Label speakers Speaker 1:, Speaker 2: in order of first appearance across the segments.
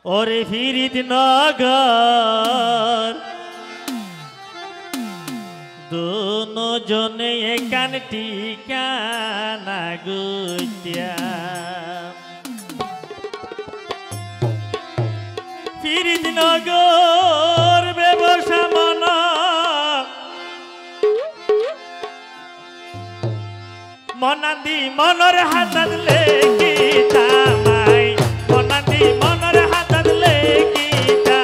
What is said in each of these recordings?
Speaker 1: ওরে ফিরিত নগর দোনো জনে একান ঠিকানা গুইয়া ফিরিত নগর ব্যবসা মনা মনান্দি মনর হাতত লেকি তামাই মনান্দি মনর হাতত লেকি তা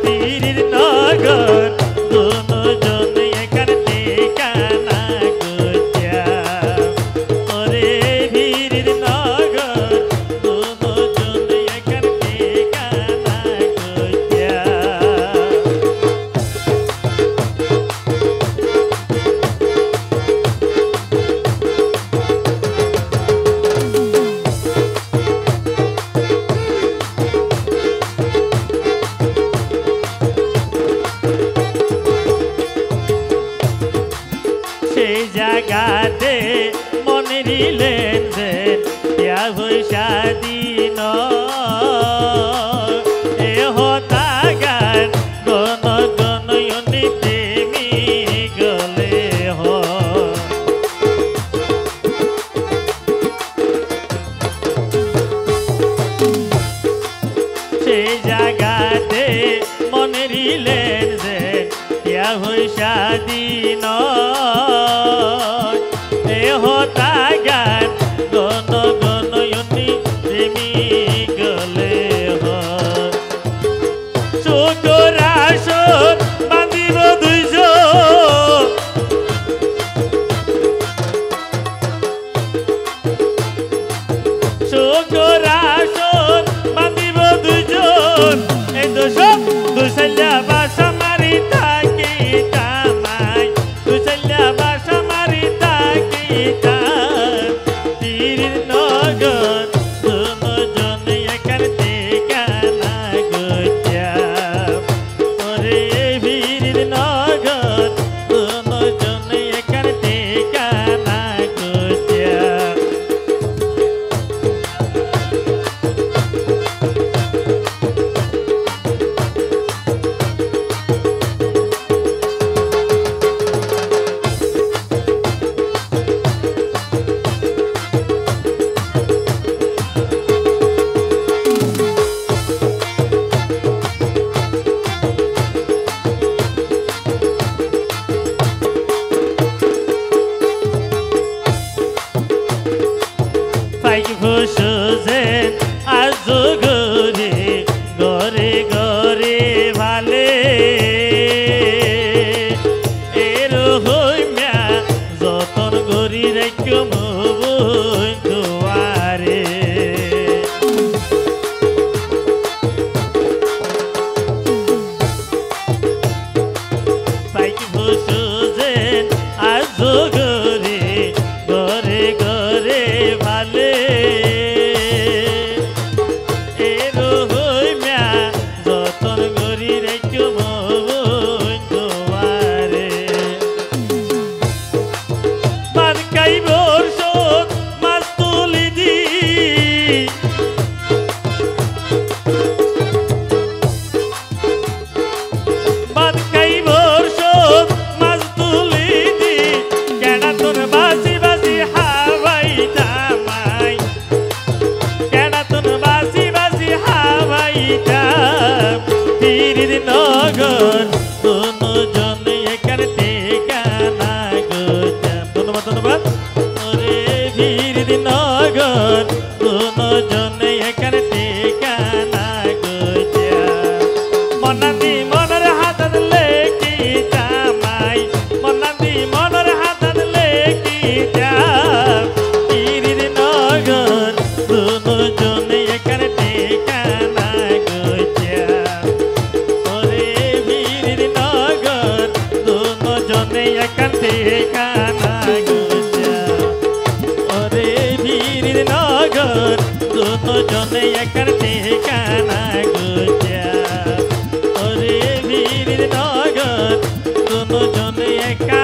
Speaker 1: তীর নগর দোনো জন একার ঠিকানা গুইয়া ওরে বীর নগর দোনো জন একার ঠিকানা গুইয়া জাগাতে মনে রিলেন যে শাদিন এ হতাগান গণ গণয়নিতে মি গলে হ সে জাগাতে মনে রিলেন যে শাদিন दोनों जने एका